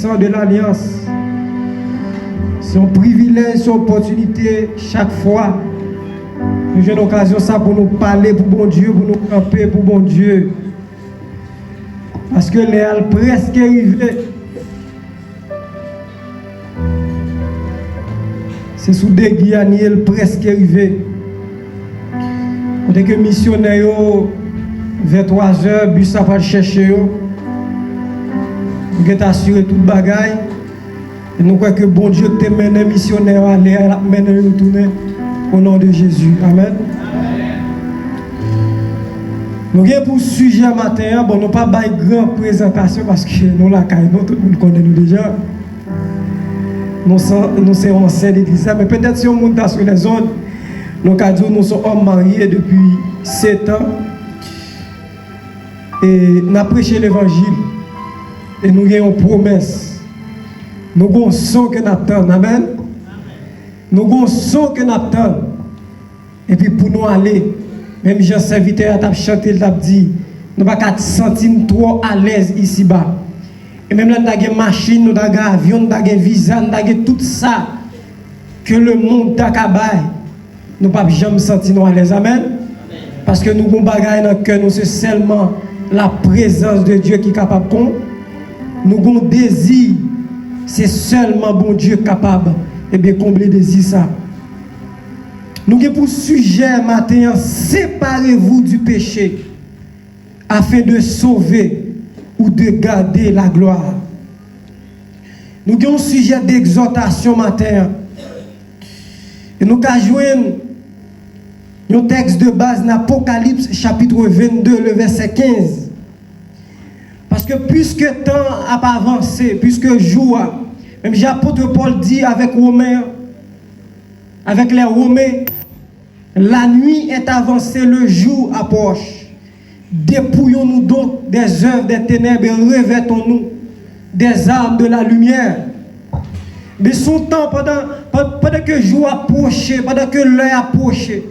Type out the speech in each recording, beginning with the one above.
sang de l'Alliance. C'est un privilège, c'est une opportunité chaque fois. Nous avons l'occasion ça pour nous parler pour bon Dieu, pour nous camper pour bon Dieu. Parce que les est presque arrivé. C'est sous des Guyanais presque arrivé. Dès que missionnaires vers 3h, bus ça va chercher eux. Nous avons assuré toute bagaille. Et nous croyons que bon Dieu te mène missionnaire à aller mener retourner au nom de Jésus. Amen. Nous avons pour sujet matin, bon, nous pas une grande présentation parce que nous la caille, tout le monde connaît nous déjà. Nous sommes anciens d'église, mais peut-être si on monte sur les zones, nous avons dit nous sommes hommes mariés depuis 7 ans. Et nous avons prêché l'évangile. Et nous avons une promesse. Nous avons un son que nous attendons. Amen. Nous avons un son que nous attendons. Et puis pour nous aller, même Jean serviteur a chanté, il a dit, nous ne pouvons pas sentir trop à l'aise ici-bas. Et même là, nous avons une machine, nous avons un avion, nous avons un visa, nous avons tout ça que le monde a cabaye. Nous ne pouvons jamais sentir à l'aise. Amen. Parce que nous avons des bagages dans le cœur, nous c'est seulement la présence de Dieu qui est capable de. Nous avons un désir, c'est seulement bon Dieu capable de combler le désir ça. Nous avons pour sujet matin, séparez-vous du péché afin de sauver ou de garder la gloire. Nous avons un sujet d'exhortation matin. Et nous avons joué un texte de base dans Apocalypse chapitre 22, le verset 15. Parce que puisque le temps a avancé, puisque jour, même l'apôtre Paul dit avec les Romains, la nuit est avancée, le jour approche. Dépouillons-nous donc des œuvres des ténèbres et revêtons-nous des armes de la lumière. Mais son temps, pendant que le jour approchait, pendant que l'heure approchait,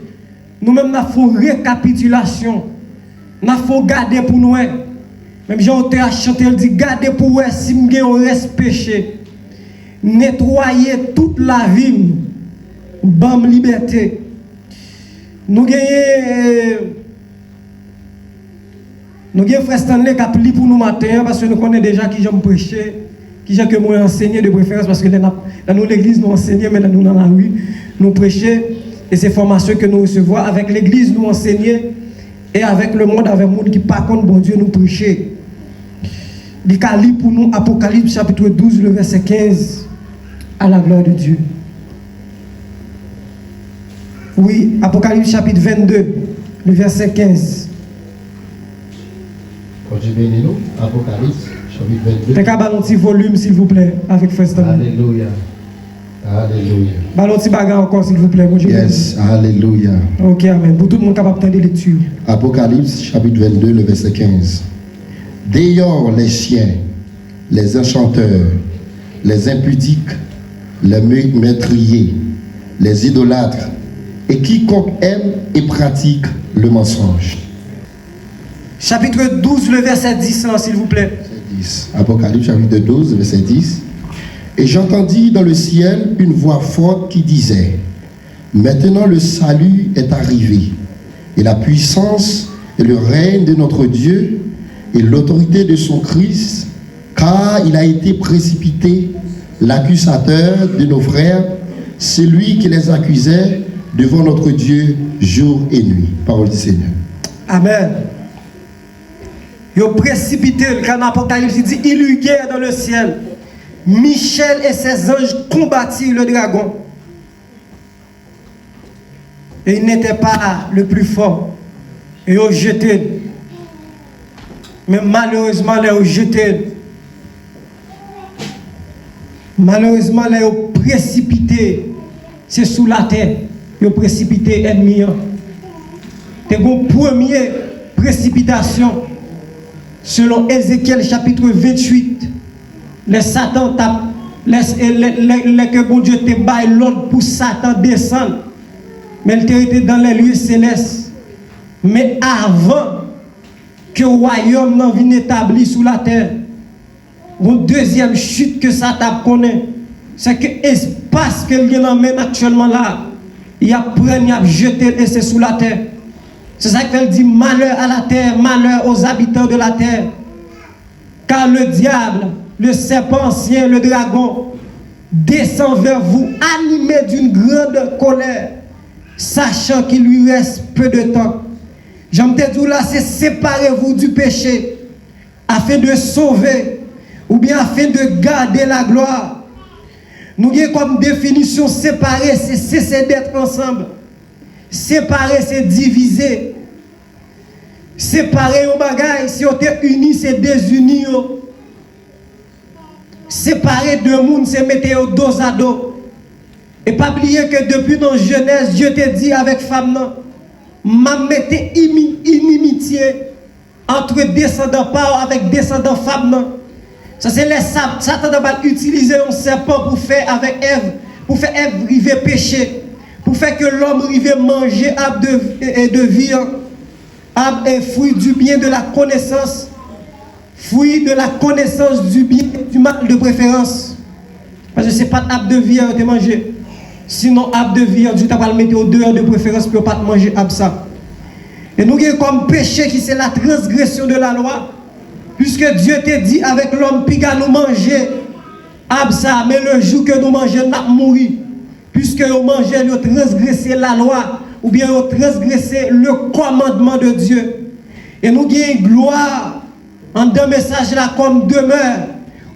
nous-mêmes nous avons une récapitulation. Nous avons gardé pour nous. Même Jean-Auteur a chanté, il dit, gardez pour vous si vous reste péché. Nettoyez toute la vie. Bam liberté. Nous avons frère Stanley qui a pris pour nous matin parce que nous connaissons déjà qui j'aime prêcher, qui j'aime que moi enseigner de préférence parce que dans nous l'église nous enseignons, mais nous dans la rue nous prêchons et ces formations que nous recevons avec l'église nous enseignons et avec le monde qui par contre bon Dieu nous prêcher. Il a lu pour nous Apocalypse chapitre 12 le verset 15 à la gloire de Dieu. Oui, Apocalypse chapitre 22 le verset 15. Continuez-nous, Apocalypse chapitre 22. T'as qu'à un petit volume s'il vous plaît avec frère Stanley. Alléluia. Alléluia. Ballon petit bagarre encore s'il vous plaît. Bonjour. Yes, alléluia. Ok, amen. Pour tout le monde capable de lecture. Apocalypse chapitre 22, le verset 15. Dehors les chiens, les enchanteurs, les impudiques, les meurtriers, les idolâtres, et quiconque aime et pratique le mensonge. Chapitre 12, le verset 10, s'il vous plaît. 10. Apocalypse chapitre 12, verset 10. Et j'entendis dans le ciel une voix forte qui disait, maintenant le salut est arrivé, et la puissance et le règne de notre Dieu, et l'autorité de son Christ, car il a été précipité, l'accusateur de nos frères, celui qui les accusait devant notre Dieu jour et nuit. Parole du Seigneur. Amen. Il a précipité, quand l'Apocalypse dit, il eut guerre dans le ciel. Michel et ses anges combattirent le dragon. Et il n'était pas le plus fort. Et ils ont jeté. Mais malheureusement, ils ont jeté. Malheureusement, ils ont précipité. C'est sous la terre. Ils ont précipité l'ennemi. C'est une première précipitation. Selon Ézéchiel chapitre 28. Les Satan tape. Que bon Dieu te baille l'ordre pour Satan descendre. Mais il était dans les lieux célestes. Mais avant que le royaume n'en vienne établi sous la terre, Une deuxième chute que ça t'a connaît, c'est que l'espace que il emmène actuellement là, il a pris, il a jeté et c'est sous la terre. C'est ça qu'elle dit malheur à la terre, malheur aux habitants de la terre. Car le diable, le serpent ancien, le dragon, descend vers vous, animé d'une grande colère, sachant qu'il lui reste peu de temps. J'aime te dire là, c'est séparez-vous du péché, afin de sauver, ou bien afin de garder la gloire. Nous avons comme définition séparer, c'est cesser d'être ensemble. Séparer, c'est diviser. Séparer au bagaille, si on est unis, c'est désunir. Séparer deux mondes, c'est mettre au dos à dos. Et pas oublier que depuis dans Genèse, Dieu te dit avec femme, m'a mettez inimitié entre descendants père avec descendants femmes. Ça c'est les Satan va utiliser un serpent pour faire avec Ève, pour faire Ève arriver péché, pour faire que l'homme arrive manger arbre de vie, arbre et fruit du bien de la connaissance, fruit de la connaissance du bien et du mal de préférence. Parce que ce n'est pas arbre de vie à manger. Sinon, arbre de vie, Dieu t'a pas le mettre au dehors de préférence pour ne pas manger arbre ça. Et nous avons comme péché qui c'est la transgression de la loi. Puisque Dieu t'a dit avec l'homme, puis nous manger arbre ça, mais le jour que nous mangeons, nous mourir. Puisque nous mangeons, nous transgressé la loi, ou bien nous transgressé le commandement de Dieu. Et nous avons gloire en deux messages là comme demeure,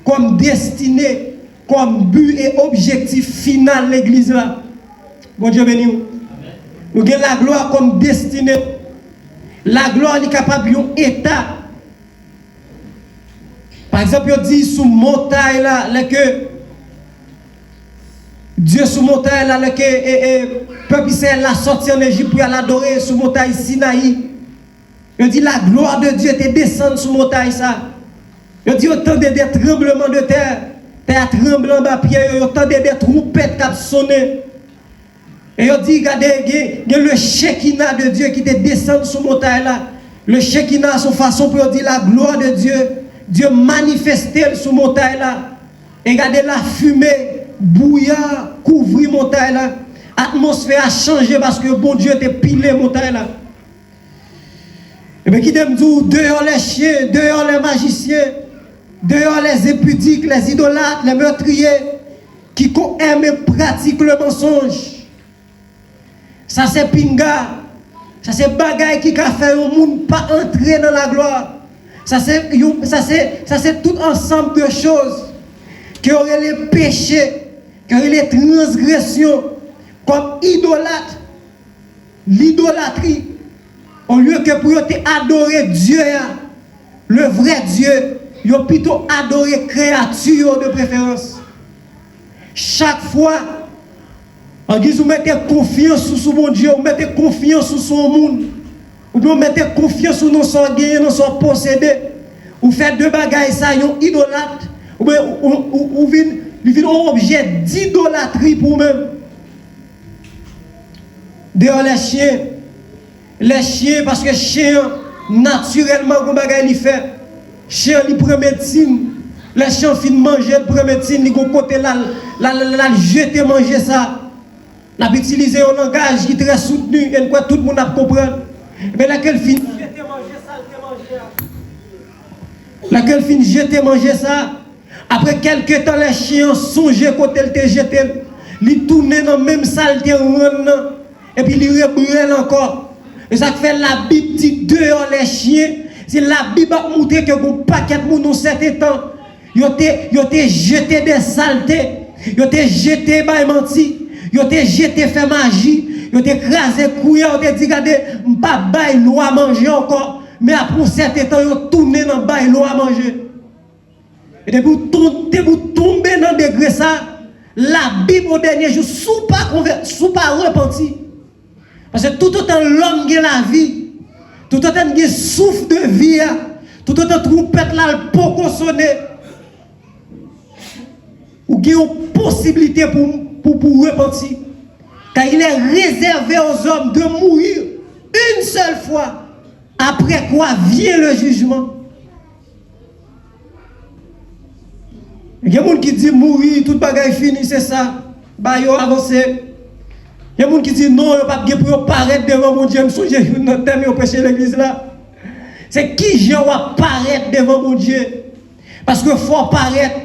comme destinée, comme but et objectif final de l'église là. Bon Dieu béni. Nous avons la gloire comme destinée. La gloire est capable d'un état. Par exemple, il dit sous montagne là, que Dieu sous montagne là, que peuple Israël a sorti en Égypte pour l'adorer sous montagne Sinaï. Il dit la gloire de Dieu te descend sous montagne ça. Il dit autant des tremblements de terre. Terre tremblant bas pied, il autant des trompettes qui sonné. Et il dit regardez, il y a le Shekinah de Dieu qui te descend sous montagne là. Le Shekinah a son façon pour dire la gloire de Dieu. Dieu manifesté sous montagne là. Et regardez la fumée bouillant couvrir montagne là. L'atmosphère a changé parce que bon Dieu te pilé montagne là. Et bien qui t'aime dire dehors les chiens, dehors les magiciens, dehors les impudiques, les idolâtres, les meurtriers qui aiment et pratiquent le mensonge. Ça c'est pinga. Ça c'est bagaille qui a fait au monde pas entrer dans la gloire. Ça c'est tout ensemble de choses qui auraient les péchés, qui auraient les transgressions, comme idolâtre, l'idolâtrie. Au lieu que pour adorer Dieu, le vrai Dieu, ils ont plutôt adoré créature de préférence. Chaque fois, en disant vous mettez confiance sur mon Dieu, vous mettez confiance sur son monde. Ou bien mettez confiance sur nos sanguins, nos sont possédés. Ou faites deux bagailles, ça, ils ont idolâtre. Ou bien, ou vient un objet d'idolâtrie pour eux-mêmes. Dehors les chiens, parce que chien, naturellement, comme bagaille, il fait. Chien, il prend médecine. Les chiens finissent manger, il prend médecine, il vont côté là, jeter manger ça. On a utilisé un langage qui est très soutenu, et quoi tout le monde a compris. Mais laquelle fin jeter manger ça, laquelle fin jeter manger ça. Après quelques temps, les chiens songent côté le jeté, ils tournent dans la même salle et puis ils rebellent encore. Et ça fait la Bible dit dehors les chiens. Si la Bible a montré que un paquet de monde dans certain temps, ils ont jeté des saletés, ils ont jeté des menti, ils ont jeté fait magie. Ils ont écrasé couille, ils ont dit, regardez, je ne vais pas bailler l'eau à manger encore. Mais après un certain temps, ils ont tourné dans le l'eau à manger. Et depuis vous tombez dans le degré ça, la Bible au dernier jour, sous pas repenti. Parce que tout autant l'homme qui a la vie, tout autant qui souffle de vie, tout autant trompette là, le pot sonner, ou qui a une possibilité pour repentir. Car il est réservé aux hommes de mourir une seule fois, après quoi vient le jugement. Il y a des gens qui disent mourir, tout bagaille fini, c'est ça. Bah, yo avancé. Il y a des gens qui disent non, il n'y a pas de pour paraître devant mon Dieu. Je me souviens de notre thème au prêcher l'église là. C'est qui j'ai va paraître devant mon Dieu. Parce que faut paraître.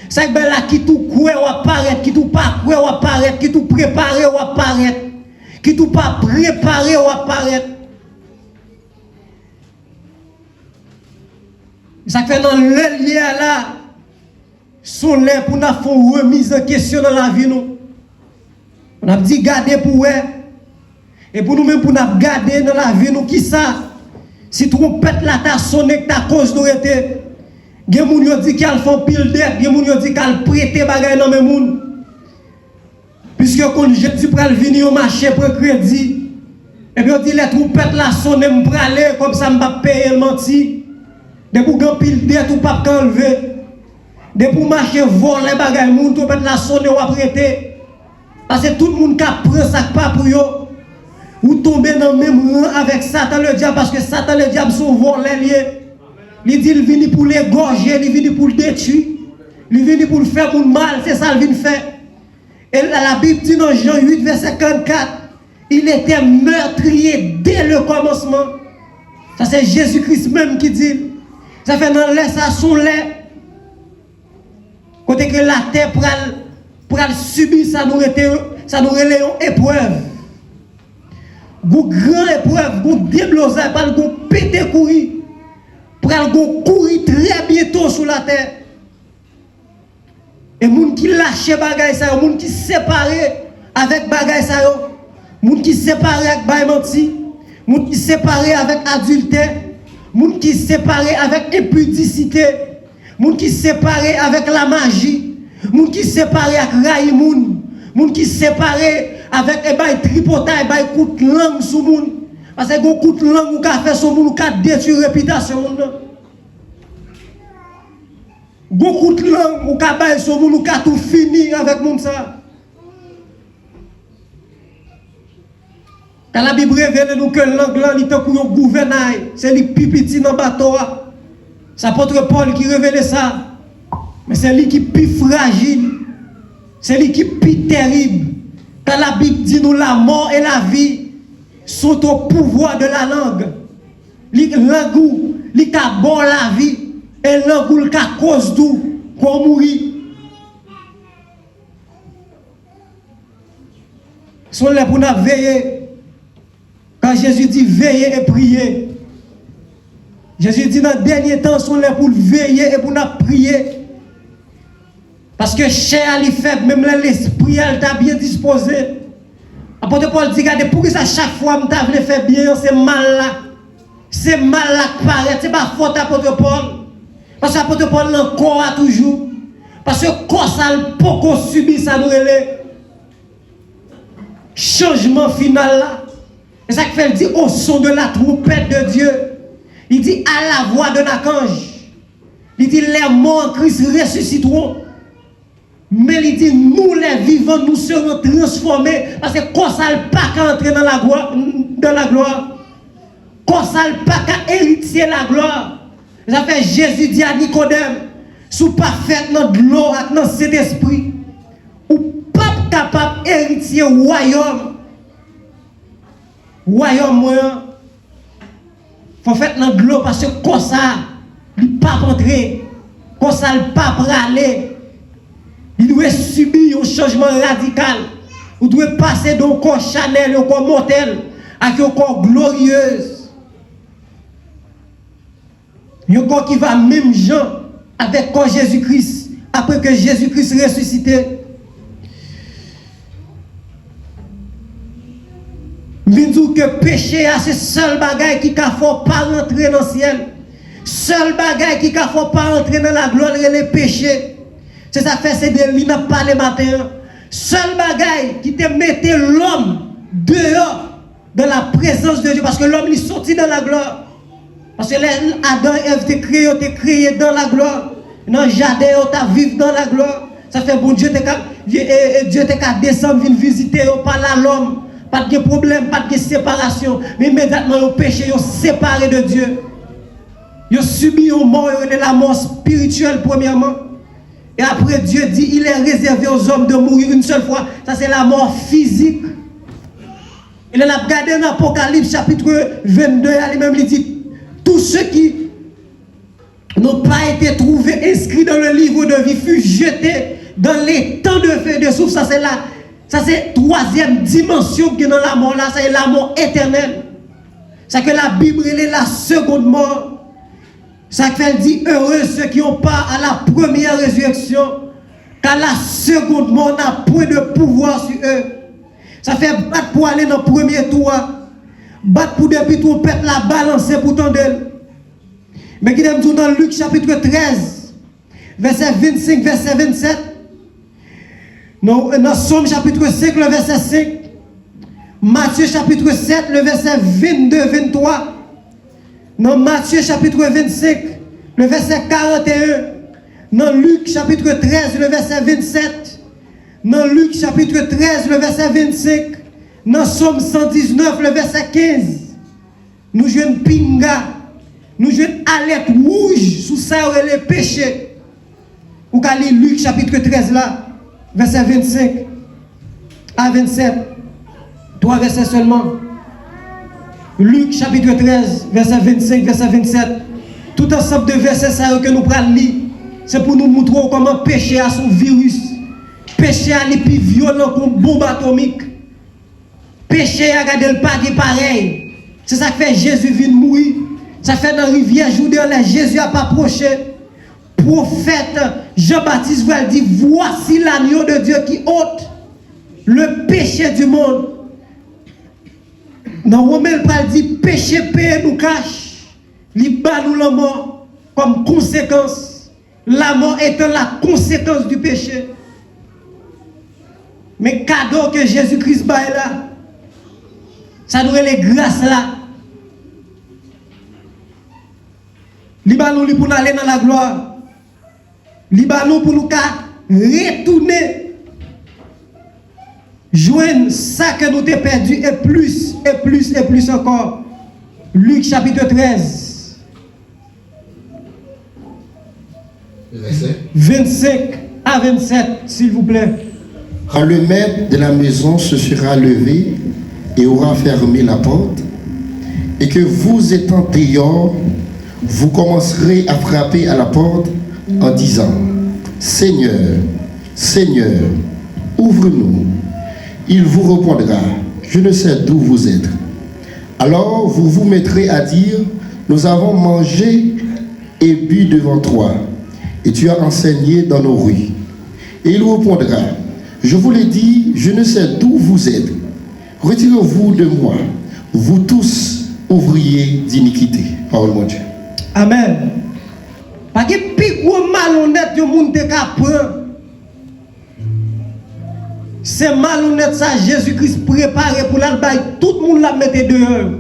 C'est que là qui tout croit ou apparaître, qui tout pas croit ou apparaître, qui tout préparé ou apparaître, qui tout pas préparé ou apparaître. Ça fait dans le lien là, sont là pour nous faire remise en question dans la vie nous. On a dit garder pour eux. Et pour nous-mêmes, pour nous garder dans la vie nous, qui ça? Si trompette là ta sonné que ta cause nous était. Gen moun yo dit qu'elle font pile dette, gen moun yo dit qu'elle prête bagay nan men moun. Puisque quand je dis pral venir au marché pour crédit, et puis on dit les trompettes là sonné m'praler comme ça m'pa payer le menti. De pour gan pile dette ou pas enlever. De pour marcher voler bagay moun trompette là sonné ou prêter. Parce que tout le monde qui prend ça pas pour yo. Ou tomber dans le même rang avec Satan le diable parce que Satan le diable sont volés liés. Il dit qu'il vient pour l'égorger, il vient pour le détruire, il vient pour le faire pour le mal, c'est ça qu'il vient faire. Et la Bible dit dans Jean 8, verset 54, il était meurtrier dès le commencement. Ça c'est Jésus-Christ même qui dit. Ça fait dans l'air, ça sous l'air. Côté que la terre pour subir, ça nous relève une épreuve. Une grande épreuve, une déblosage, pas une pété courir. Pour courir très bientôt sur la terre. Et les gens qui lâchent bagay ça, les gens qui séparent avec bagay ça, les gens qui séparent avec baïmenti, les gens qui séparent avec adultère, les gens qui séparent avec impudicité, les gens qui séparent avec la magie, les gens qui séparent avec raï moun, les gens qui séparent avec tripotage, coup de langue sur moun. Parce que un coup de langue qui a fait sur moun, qui a détruit la réputation. Beaucoup de langue ou kabay sur moun qui a tout fini avec moun ça. Quand la Bible révèle nous que langue là il pour un gouvernail, c'est lui pipiti dans bateau. C'est apôtre Paul qui révèle ça. Mais c'est lui qui est plus fragile. C'est lui qui est plus terrible. Quand la Bible dit nous la mort et la vie sont au pouvoir de la langue. L'angou, li ka bon la vie, et l'angou li ka cause d'où qu'on mourit. Sont là pour nous veiller. Quand Jésus dit veiller et prier, Jésus dit dans le dernier temps, sont là pour veiller et pour nous prier. Parce que chair est faible, même l'esprit elle t'a bien disposé. Apôtre Paul dit, regardez, pour ça chaque fois que tu as fait bien, c'est mal là. C'est mal là qui paraît. Ce n'est pas faute apôtre Paul. Parce que apôtre Paul encore a toujours. Parce que quand ça peut subir, ça nous relève. Changement final là. C'est ça qui fait dire au son de la trompette de Dieu. Il dit à la voix de l'archange. Il dit les morts en Christ ressusciteront. Mais il dit, nous les vivants, nous serons transformés. Parce que quand ça ne pas qu'à entrer dans la gloire. Quand ça ne pas qu'à hériter la gloire. Ça fait Jésus dit à Nicodème, si vous pas fait notre gloire, dans cet esprit, ou pas capable d'hériter le royaume. Royaume, moi, il faut faire notre gloire parce que quand ça, il ne pas entrer. Quand ça ne pas aller. Il doit subir un changement radical. Il doit passer d'un corps Chanel au corps mortel à un corps glorieuse. Un corps qui va même gens avec corps Jésus-Christ après que Jésus-Christ ressuscité. Je dis que péché c'est seul bagaille qui ne faut pas rentrer dans le ciel. Seul bagaille qui ne faut pas rentrer dans la gloire et les péchés. C'est ça fait, c'est de lui n'a pas le matin. Seul bagaille qui te mettait l'homme dehors dans la présence de Dieu. Parce que l'homme est sorti dans la gloire. Parce que Adam et Ève t'es créé dans la gloire. Dans le jardin, tu vivre dans la gloire. Ça fait bon Dieu t'a descendre, venir visiter, pas là l'homme. Pas de problème, pas de séparation. Mais immédiatement, au péché, ils sont séparés de Dieu. Ils ont subi une mort, la mort spirituelle premièrement. Et après, Dieu dit, il est réservé aux hommes de mourir une seule fois. Ça, c'est la mort physique. Il a regardé dans l'Apocalypse, chapitre 22, lui-même, il dit, tous ceux qui n'ont pas été trouvés inscrits dans le livre de vie furent jetés dans les temps de feu et de souffle. Ça, c'est troisième dimension qui est dans la mort là. C'est la mort éternelle. C'est que la Bible, elle est la seconde mort. Ça fait dit heureux ceux qui ont part à la première résurrection, car la seconde mort n'a point de pouvoir sur eux. Ça fait battre pour aller dans le premier tour, battre pour depuis tout peuple la balancer pour tendre. Mais qui aime tout dans Luc chapitre 13, verset 25, verset 27. Dans Somme chapitre 5, le verset 5. Matthieu chapitre 7, le verset 22, 23. Dans Matthieu chapitre 25, le verset 41. Dans Luc chapitre 13, le verset 27. Dans Luc chapitre 13, le verset 25. Dans Somme 119, le verset 15. Nous jouons pinga. Nous jouons alerte rouge sous ça et les péchés. Ou qu'à lire Luc chapitre 13 là, verset 25 à 27. 3 versets seulement. Luc chapitre 13, verset 25, verset 27. Tout ensemble de versets ça que nous prenons lire, c'est pour nous montrer comment péché a son virus. Péché a les plus violent comme bombe atomique. Péché a gardé le pas pareil. C'est ça que fait Jésus vient mourir. Ça fait dans la rivière Jourdain, Jésus a pas approché. Prophète Jean-Baptiste va dire, voici l'agneau de Dieu qui ôte le péché du monde. Dans Romains, il dit, péché payé nous cache. Il bat nous la mort comme conséquence. La mort étant la conséquence du péché. Mais cadeau que Jésus-Christ bat là, ça nous est les grâces là. Libanou pour nous aller dans la gloire. Libanou pour nous retourner. Joindre ça que nous avons perdu et plus, et plus, et plus encore. Luc chapitre 13. Verset 25 à 27, s'il vous plaît. Quand le maître de la maison se sera levé et aura fermé la porte, et que vous étant dehors, vous commencerez à frapper à la porte en disant, Seigneur, Seigneur, ouvre-nous. Il vous répondra, je ne sais d'où vous êtes. Alors vous vous mettrez à dire, nous avons mangé et bu devant toi, et tu as enseigné dans nos rues. Et il répondra, je vous l'ai dit, je ne sais d'où vous êtes. Retirez-vous de moi, vous tous ouvriers d'iniquité. Parole mon Dieu. Amen. Parce que plus gros malhonnête du monde te prend. C'est malhonnête ça Jésus-Christ préparé pour la baille, tout le monde la mette dehors.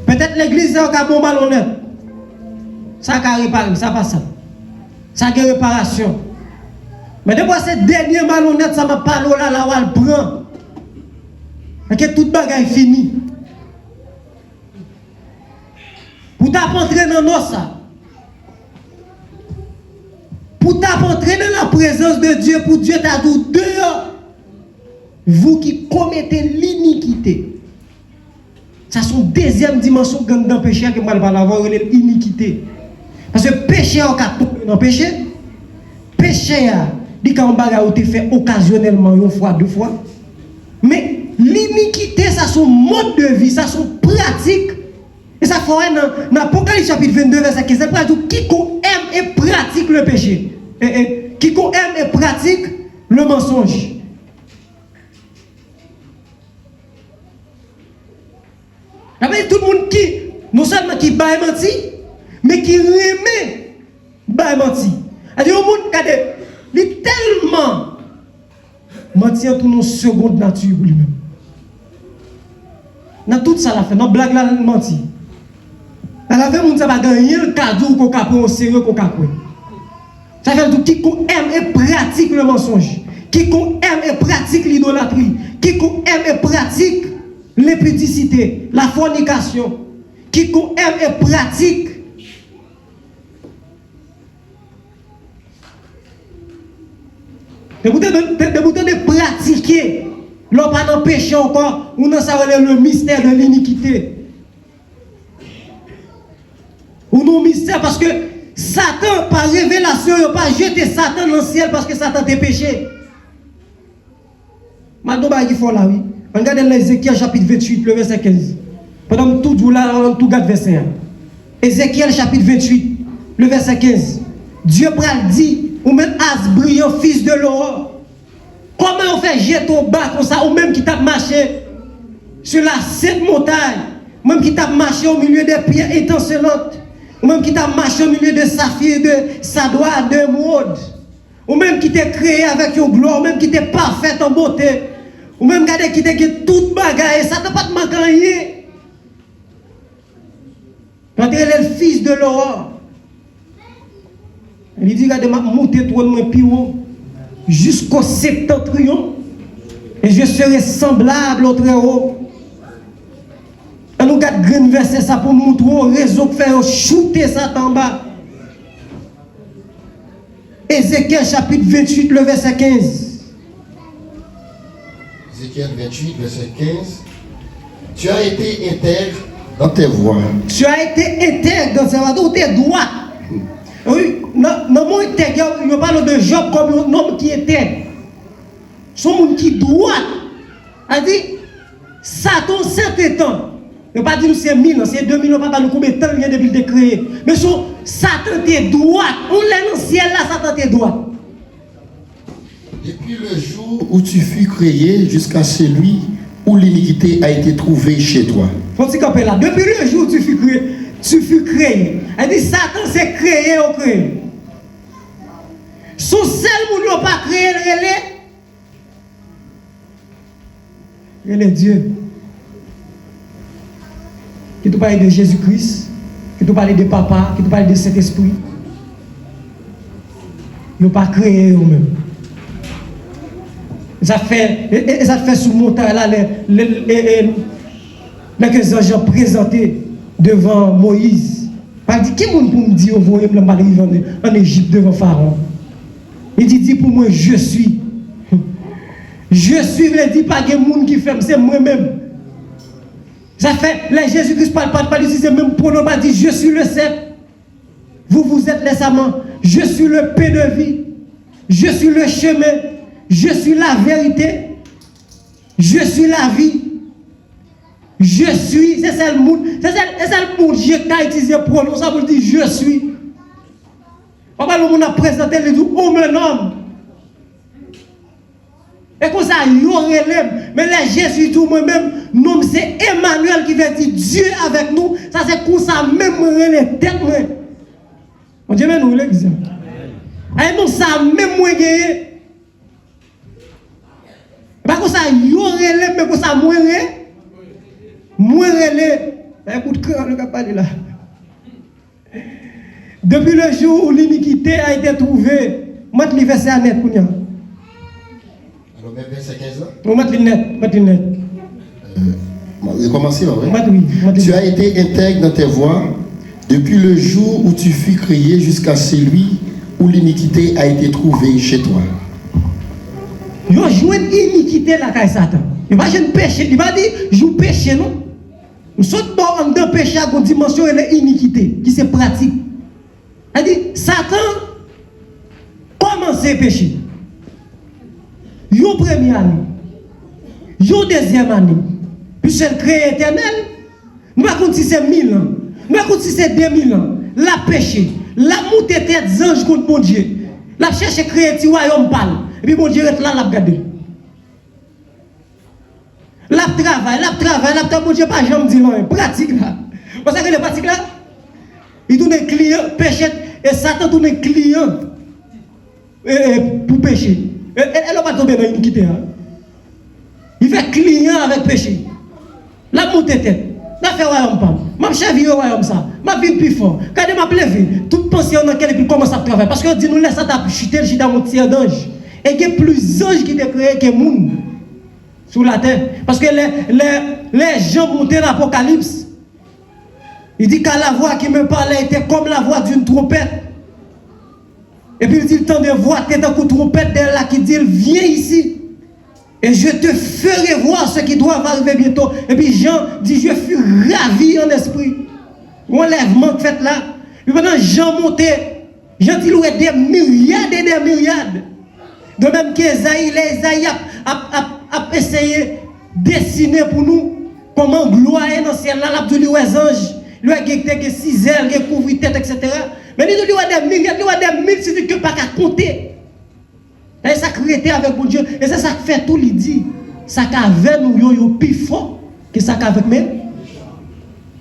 Peut-être l'église est un bon malhonnête. Ça a réparé, ça passe ça. Ça a réparation. Mais depuis ce dernier malhonnête, ça m'a parlé là, là où elle prend. Parce que toute bagaille est finie. Pour t'apprendre dans nos ça. Pour t'apprendre dans la présence de Dieu, pour Dieu t'a dit dehors. Vous qui commettez l'iniquité. Ça c'est une deuxième dimension dans le péché que je vais avoir, l'iniquité. Parce que péché est un péché. Péché dit qu'on va fait occasionnellement une fois, deux fois. Mais l'iniquité, ça c'est un mode de vie, ça c'est une pratique. Et ça faut dans l'Apocalypse chapitre 22, verset 15, ça dit quiconque aime et pratique le péché. Quiconque aime et pratique le mensonge. Tout le monde qui, non seulement qui baille menti, mais qui remet baille menti. Il y a un monde qui est tellement menti en tout nos seconde nature pour lui-même. Dans tout ça, la fait, dans blague là, menti. Elle a fait mon ça va gagner le cadeau qu'on a pris au sérieux qu'on a pris. Ça fait tout quiconque aime et pratique le mensonge. Quiconque aime et pratique l'idolâtrie. Quiconque aime et pratique l'impudicité, la fornication. Quiconque aime et pratique De pratiquer. L'on pas dans péché encore, ou dans ça le mystère de l'iniquité. Ou non mystère parce que Satan, par révélation, il n'a pas jeté Satan dans le ciel parce que Satan était péché. Maintenant, il faut là, oui. Regardez l'Ézéchiel chapitre 28, le verset 15. Pendant tout vous là, on tout garde verset 1. Ézéchiel chapitre 28, le verset 15. Dieu pral dit, ou même Asbrion, fils de l'aurore. Comment on fait jeter au bas comme ça, ou même qui t'a marché sur la sainte montagne, même qui t'a marché au milieu des pierres étincelantes, ou même qui t'a marché au milieu de saphir, de sadoir, de mode, ou même qui t'est créé avec une gloire, ou même qui t'est parfaite en beauté, ou même qui t'est toute bagaille, ça t'a pas de manquer rien. Quand il est le fils de l'aurore, il dit, regardez, m'a monté trop loin plus haut, jusqu'au septentrion, et je serai semblable au très haut. Et nous avons grand verset ça pour montrer au réseau pour faire shooter ça en bas. Ézéchiel chapitre 28, le verset 15. Ézéchiel 28, verset 15. Tu as été intègre dans tes voies. Tu as été intègre dans tes voies, donc tu es droit. Oui, dans mon intérieur, il parle de Job comme un homme qui est intègre. Son monde qui droit. A dit, Satan, certain temps, il ne pas dire c'est 1000 ans, c'est 2000 ans, pas nous combien de temps il vient depuis le créer. Mais son Satan est droit. On l'a dans le ciel là, Satan est droit. Depuis le jour où tu fus créé jusqu'à celui où l'iniquité a été trouvée chez toi. Faut-il camper là. Depuis le jour où tu fus créé. Elle dit Satan s'est créé au créé. Son seul monde n'a pas créé, il est Dieu. Qui te parle de Jésus-Christ, qui te parle de papa, qui te parle de Saint-Esprit. Ils n'ont pas créé eux-mêmes. Ça fait sous le montagne là, les anges ont présenté devant Moïse. Il dit, qui est-ce pour me dire, vous voyez, en Égypte devant Pharaon? Il dit pour moi, je suis. Je suis, il dit pas qu'il y a monde qui fait, c'est moi-même. Ça fait, là, Jésus-Christ parle pas d'utiliser même pronom, il dit, je suis le cep. Vous êtes les amants. Je suis le pain de vie. Je suis le chemin. Je suis la vérité. Je suis la vie. Je suis, c'est ça le monde. C'est ça le monde qui a utilisé pronom, ça veut dire je suis. Papa, le monde a présenté les deux, homme et homme. Et comme ça, il y aurait l'aime. Mais là, Jésus dit moi-même, nom c'est Emmanuel qui veut dire Dieu avec nous. Ça c'est comme ça, même les têtes. On dit, mais nous, l'église. Et nous, ça, même moi, gagné. Pas comme ça, il y aurait l'aime, mais comme ça, moi, écoute, le gars parle là. Depuis le jour où l'iniquité a été trouvée, moi, je verset à net pour nous. Alors, même verset 15 là. On met le net. J'ai commencé, oui. Tu Tu as été intègre dans tes voies depuis le jour où tu fus créé jusqu'à celui où l'iniquité a été trouvée chez toi. Il a joué une iniquité là, quand Satan. Il va jouer un péché. Il va dire, joue péché, non? Nous sommes en deux péchés à une dimension et l'iniquité qui se pratique. Il dit, Satan, comment c'est péché? Yon première année, yon deuxième année, puis c'est le créé éternel. Nous ne savons pas si c'est 1000 ans, nous ne savons pas si c'est 2000 ans. La péché, la montée tête ange contre mon Dieu. La cherche créer un royaume pâle. Et puis mon Dieu est là, la regarde. La travail, mon Dieu pas jamais dit non, pratique là. Parce que les pratiques là, il tourne client, péché, et Satan tourne client pour pécher. Elle n'a pas tombé dans l'iniquité. Il fait client avec péché. La montée tête. La fait royaume pas. Ma chèvre royaume ça. Ma vie plus fort. Quand je m'appelle, toute pensée en laquelle il commence à travailler. Parce que dit nous laisse ça chuter, je suis dans mon tir d'ange. Et il y a plus d'anges qui sont créés que monde sur la terre. Parce que les gens montent dans l'Apocalypse. Il dit qu'à la voix qui me parlait était comme la voix d'une trompette. Et puis il dit, le temps de voir tête en coup trompette d'elle là qui dit, viens ici. Et je te ferai voir ce qui doit arriver bientôt. Et puis Jean dit, je fus ravi en esprit. Enlèvement fait là. Et maintenant Jean montait. Jean dit, il y a des myriades et des myriades. De même qu'Esaïe, a essayé de dessiner pour nous comment gloire est dans le ciel là, l'abdou les anges. Il y a que 6 ailes, il couvre tête, etc. Mais il y a des myriades, il y a des multitudes que pas qu'à compter. Et ça crée avec mon Dieu. Et c'est ça qui fait tout, il dit. Ça qu'avec nous, il y a plus fort que ça qu'avec nous.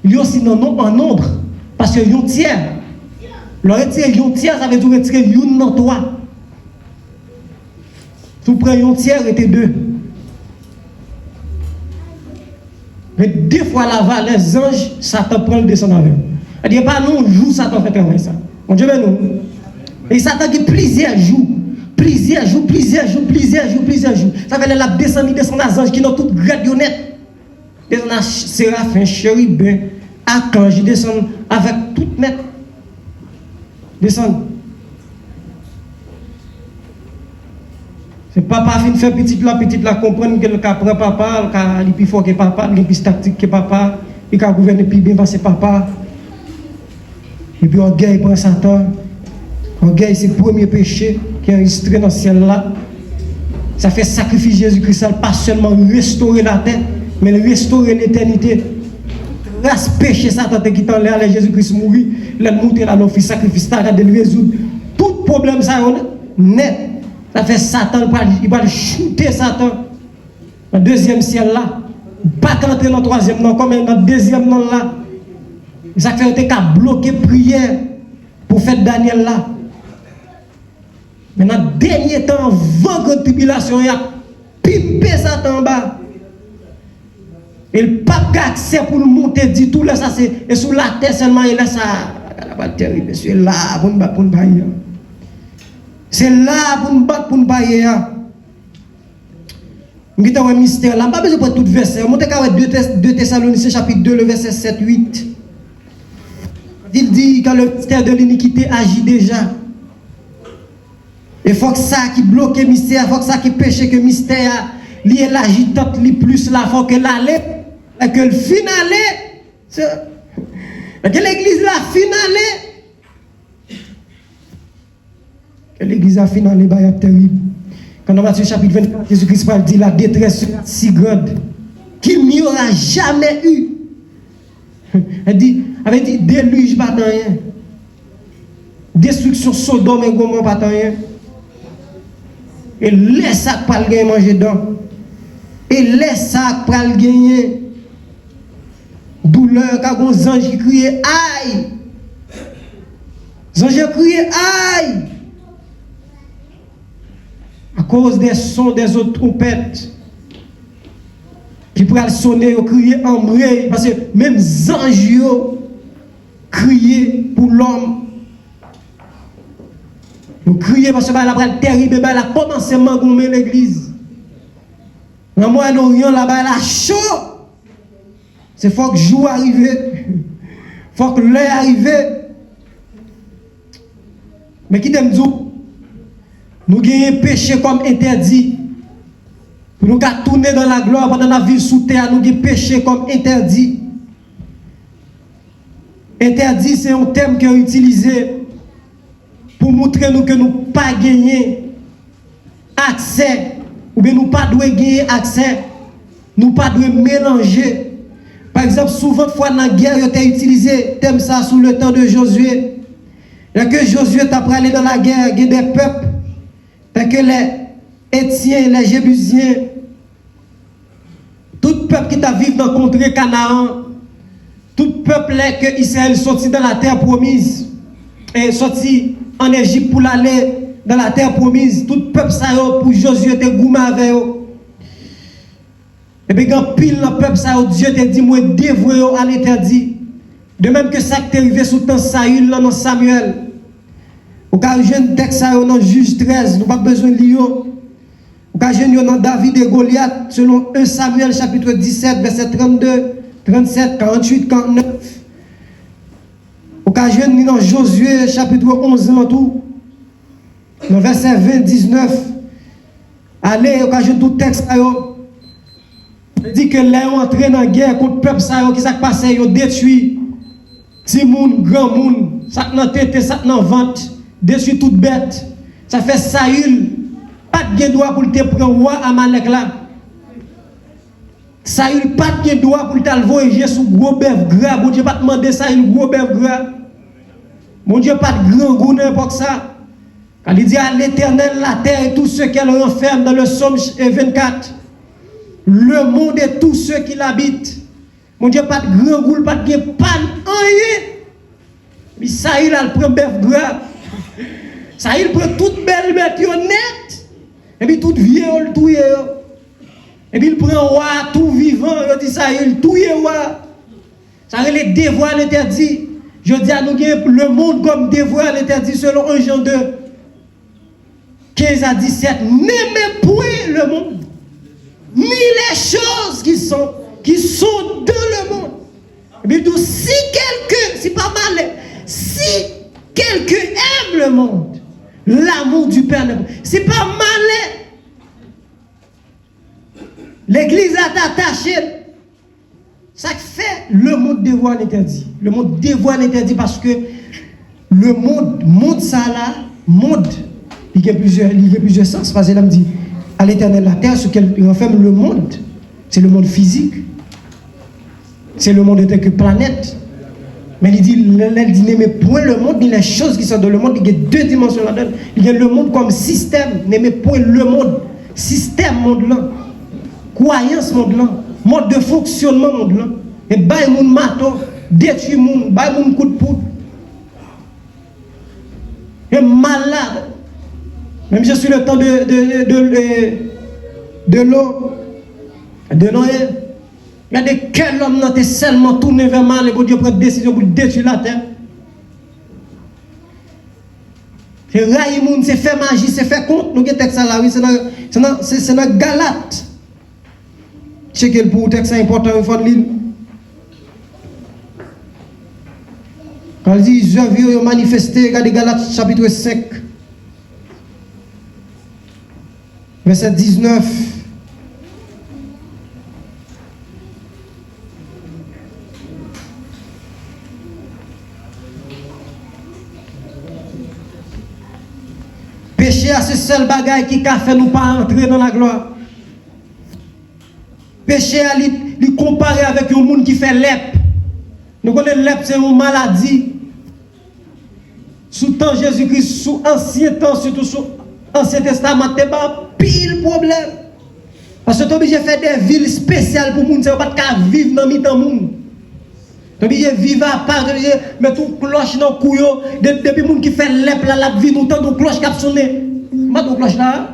Il y a aussi en nombre. Parce que il y a un tiers. Le retirer un tiers, ça veut dire retirer une dans toi. Si vous prenez un tiers, et 2. Mais des fois, là-bas, les anges, Satan prend le descend avec. Il n'y a pas non jour, Satan fait travailler ça. Mon Dieu, mais nous. Et Satan qui plusieurs jours. Plusieurs jours. Ça veut dire la descendre des anges qui n'ont toutes gradionnettes. Descend à Séraphin, Chérubin, Archange, descend avec toute net. Descend. C'est papa qui fait petite là, comprendre que le cas prend papa, il est plus fort que papa, il est plus tactique que papa, il a gouverné plus bien parce que papa. Et puis orgueil prend Satan. Orgueil, c'est le premier péché qui est enregistré dans le ciel là. Ça fait sacrifier Jésus-Christ, pas seulement restaurer la terre, mais restaurer l'éternité. Grâce péché, Satan qui t'en l'air, Jésus-Christ mourit, il a monté là, l'office sacrifice, il a résoudre tout problème, ça net. Ça fait Satan, il va shooter Satan. Dans le deuxième ciel là, pas qu'entrer dans le troisième, non, comme dans le deuxième non là. Ça fait qu'à bloquer prière pour faire Daniel là. Mais dans le dernier temps, avant grande tribulation, il a pipé Satan en bas. Et le pape a accès pour le monter, dit tout là, ça c'est. Et sous la terre seulement, il a ça. La terrible, c'est là pour nous battre, pour nous bailler. C'est là pour nous battre, pour nous bailler. Nous avons un mystère là, pas besoin de tout verset. On monte à 2 Thessaloniciens chapitre 2, le verset 7-8. Il dit que le mystère de l'iniquité agit déjà. Et il faut que ça qui bloque le mystère, il faut que ça qui pêche que le mystère, il agit tant plus là, il faut que l'aller, et que le finale, que l'église la finale, que l'église a finale, c'est terrible. Quand dans Matthieu chapitre 24, Jésus-Christ dit la détresse sera si grande qu'il n'y aura jamais eu. Elle dit, avait dit déluge pas rien. Destruction Sodome et Gomorrhe pas rien. Et laisse ça pas le gagner manger dedans. Et laisse ça pas le gagner. Douleur quand les anges qui crient aïe. Les anges crient aïe. À cause des sons des autres trompettes qui pourraient sonner ou crier en vrai, parce que même les anges crient pour l'homme. Ils crient parce que la pral terrible, elle a commencé à gommer l'église. Dans le Moyen-Orient, là-bas, elle a chaud. C'est faut que le jour arrive. Faut que l'heure arrive. Mais qui t'aime dire? Nous avons péché comme interdit. Pour nous tourner dans la gloire pendant la vie sous terre, nous avons péché comme interdit. Interdit, c'est un terme qui est utilisé pour montrer nous que nous n'avons pas gagné accès, ou bien nous pas gagner accès, nous pas mélanger. Par exemple, souvent fois dans la guerre, il a utilisé thème ça sous le temps de Josué. Et que Josué t'a parlé dans la guerre, il y a des peuples. Parce que les Étiens, les Jébusiens, tout peuple qui t'a vécu dans le contrée Canaan, tout peuple que Israël sorti dans la terre promise, et sorti en Égypte pour aller dans la terre promise, tout peuple ça pour Josué était gourmand avec eux. Et puis quand pile le peuple ça, Dieu te dit, moi dévoué à l'interdit. De même que ça qui est arrivé sous le temps Saül, dans Samuel. Au cas où je ne texte ça dans Juge 13, nous n'avons pas besoin de lire. Au cas où je dans David et Goliath, selon 1 Samuel chapitre 17, verset 32, 37, 48, 49. Au cas où je dans Josué chapitre 11, en tout. Dans verset 20, 19, allez, quand je tout texte, il dit que là, on entré dans la guerre contre le peuple, qui s'est passé, ils ont détruit. Petit monde, grand monde, ça n'a tête, ça n'a vente, détruit toute bête. Ça fait Saül, pas de droit pour te prendre roi Amalek là. Saül, pas de droit pour te voyager sous gros bœuf gras. Bon Dieu, pas demander Saül gros bœuf gras. Mon Dieu, pas de grand goût n'importe ça. Quand il dit à l'Éternel, la terre et tout ce qu'elle renferme dans le psaume 24, le monde et tous ceux qui l'habitent. Mon Dieu, pas de grand goût, pas de panne, rien. Mais Saül a le prend bœuf gras. Saül prend toute belle bête nette. Et puis toute vieille, tout est. Et puis il prend roi, tout vivant. Il dit Saül, tout est roi. Ça les dévoile l'interdit. Je dis à nous le monde comme dévoile l'interdit selon 1 Jean 2. 15 à 17. N'aimez point le monde, ni les choses qui sont dans le monde. Mais donc, si quelqu'un, c'est pas mal, si quelqu'un aime le monde, l'amour du Père, c'est pas mal. L'église a attaché. Ça fait le monde dévoile l'interdit. Le monde dévoile l'interdit parce que le monde ça là, monde, il y a plusieurs sens. Parce qu'il me dit, à l'Éternel la terre, ce qu'elle renferme le monde, c'est le monde physique. C'est le monde en tant que planète. Mais il dit, n'aimez point le monde, ni les choses qui sont dans le monde. Il y a deux dimensions là-dedans. Il y a le monde comme système. N'aimez point le monde. Système, monde là. Croyance, monde là. Mode de fonctionnement, monde là. Et bail moun mato, détruit moun, bail moun coup de poudre. Et malade. Même je suis le temps de l'eau, de Noé. Regardez quel homme n'a été seulement tourné vers mal et que Dieu prend une décision pour détruire la terre. C'est raïmoun, c'est fait magie, c'est fait compte. Nous avons texte là, oui, c'est dans Galate. Checkez le pour texte important, il faut lire. Quand il dit, je viens manifester, regardez Galate chapitre 5. Verset 19. Péché à ce seul bagage qui a fait nous pas entrer dans la gloire. Péché à lui comparer avec un monde qui fait lèpre. Nous connaissons lèpre, c'est une maladie. Sous temps Jésus-Christ, sous ancien temps, surtout sous Ancien Testament, il y a pile problème. Parce que tu es obligé de faire des villes spéciales pour les gens, tu ne peux pas vivre dans le monde. Tu es obligé de vivre à part, tu es obligé de mettre une cloche dans le couillon. Depuis les gens qui font lèpre, la vie, nous avons une cloche qui a sonné. Mets une cloche là.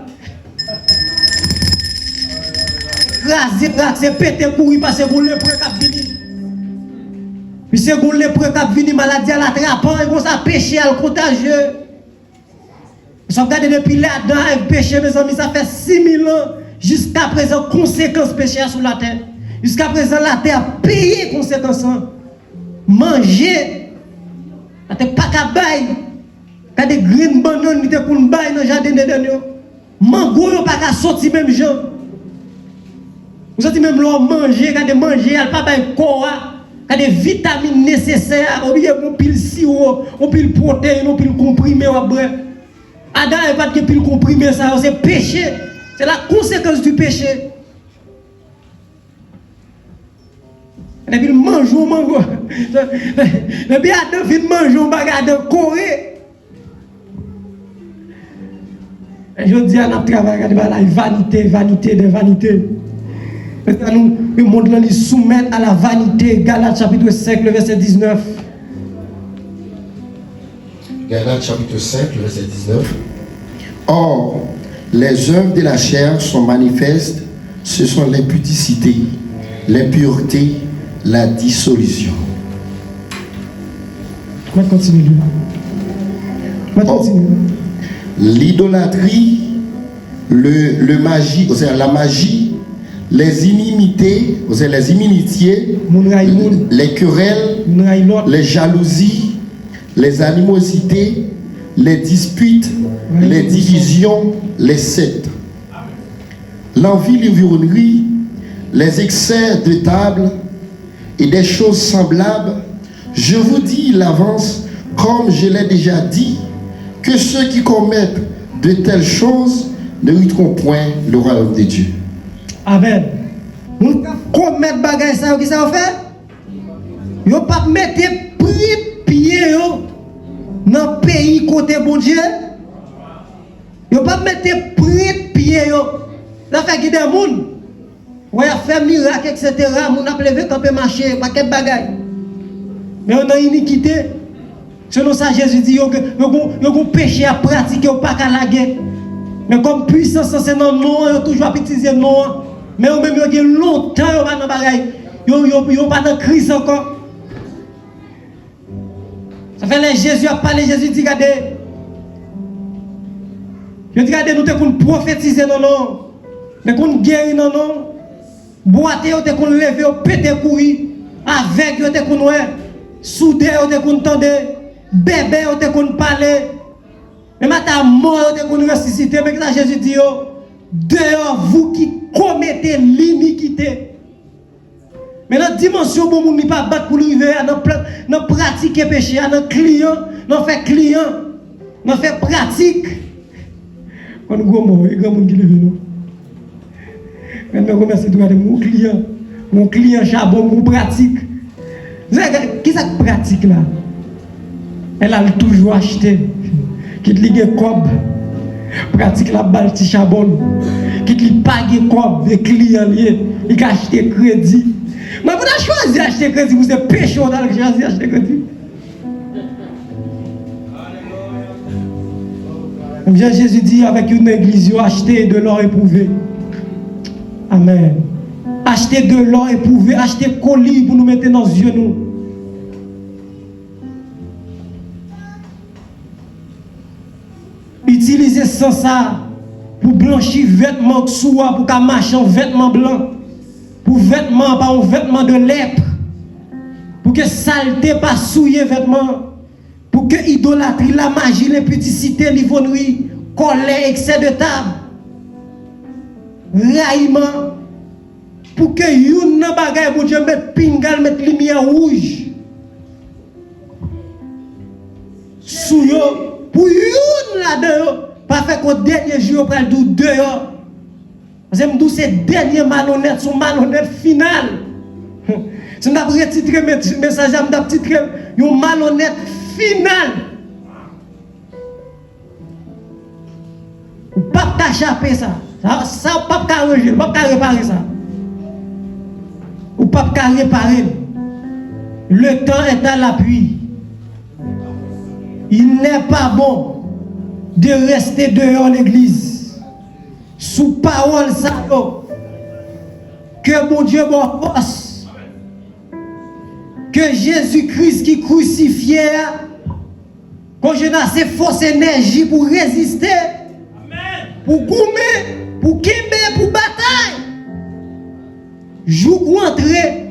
Raser, péter, courir, parce que vous le prenez qui vient. Puis c'est vous le prenez qui vient, maladie à l'attrapant, et vous ça péché à le contagieux. Vous regardez depuis là-dedans, avec péché, mes amis, ça fait 6000 ans. Jusqu'à présent, conséquences péché sur la terre. Jusqu'à présent, la terre a payé conséquences. Manger. La terre pas qu'à bailler. Quand des graines bananes, qui pour bailler dans le jardin de dernier. Mango, pas qu'à sortir même gens. Vous avez même l'homme manger, quand des manger, elle pas bailler corps. Quand des vitamines nécessaires, on pile sirop, on pile protéines, on pile comprimé, on bref. Adam n'est pas de pile comprimé, ça, c'est péché. C'est la conséquence du péché. Et puis, mangeons, mangeons. Et puis, Adam vient manger, on va regarder Corée. Et je dis à notre travail, vanité, vanité de vanité. Maintenant, nous, le monde nous soumet à la vanité. Galates chapitre 5, le verset 19. Galates chapitre 5, le verset 19. Or, les œuvres de la chair sont manifestes, ce sont l'impudicité, l'impureté, la dissolution. On va continuer. L'idolâtrie, la magie, les inimités, les inimitiés, les querelles, les jalousies, les animosités, les disputes, les divisions, les sectes, l'envie, l'ivrognerie, les excès de table et des choses semblables. Je vous dis l'avance, comme je l'ai déjà dit, que ceux qui commettent de telles choses ne hériteront point le royaume de Dieu. Amen. Nous commettre bagay ça, qui ça fait? Yo pas mettre pied dans le pays côté bon Dieu. Yo pas mettre pied yo. Ça fait qu'il y a des gens. Ouais, faire miracle, etc. Moun a levé quand peut marcher, pas quel bagay. Mais on a iniquité. Selon ça, Jésus dit, yo a péché à pratiquer, yo pas qu'à la guerre. Mais comme puissance, c'est non, yo toujours utiliser non. Mais on même yo longtemps, yo pas dans bagay. Yo pas dans Christ encore. Ça fait que Jésus a parlé, Jésus dit, regardez. Je dis, regardez, nous devons prophétiser, non. Mais qu'on guérit, non. Boiter, nous devons lever, péter, courir. Avec, nous devons souder, nous devons tendre. Bébé, nous devons parler. Mais maintenant, mort, nous devons ressusciter. Mais ça, Jésus dit, dehors, vous qui commettez l'iniquité. Mais dans la dimension, bon, nous ne pas battre pour l'arrivée, nous pratiquer péché, nous client, nous fait client, nous fait pratique. Quand nous avons un grand monde qui lève nous. Maintenant, nous remercions mon client charbon, mon pratique. Qui est-ce que pratique là? Elle a toujours acheté. Qui te ligue cob. Pratique la balle de charbon. Qui te pague cob des clients liés. Il a acheté crédit. Mais vous avez choisi d'acheter crédit, vous êtes péché dans le choisi d'acheter crédit. Bien Jésus dit avec une église, achetez de l'or éprouvé. Amen. Achetez de l'or éprouvé, achetez colis pour nous mettre dans les yeux. Utilisez ça pour blanchir vêtements sous pour qu'à marcher en vêtements blancs. Pour vêtements, pas un vêtement de lèpre. Pour que saleté pas souiller vêtements. Pour que idolâtrie, la magie, l'impudicité, l'ivonnerie, colère, excès de table, raillement. Pour que yon nan bagay pour Dieu mette pingal, mette lumière rouge. Sou yo, pour yon là-dedans, pas fait qu'au dernier jour, après le dehors. Parce que ces derniers malhonnêtes sont malhonnêtes final. Si on a retitrer mes messages, on a retitrer un malhonnête final. Ou pas t'échapper ça. Ça pas arranger, pas réparer ça. Ou pas réparer. Le temps est à l'appui. Il n'est pas bon de rester dehors l'église. Sous parole ça, que mon Dieu m'en force, que Jésus-Christ qui crucifié, quand je n'ai assez force énergie pour résister, pour goumer, pour quémer, pour bataille, joue entrer,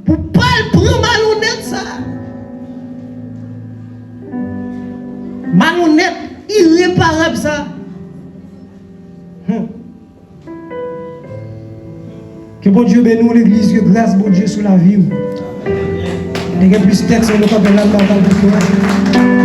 pour pas le prendre malhonnête ça. Malhonnête, irréparable ça. Que bon Dieu bénisse l'église, que grâce bon Dieu sur la vie. Il y a plus de textes, on ne peut pas faire là-dedans.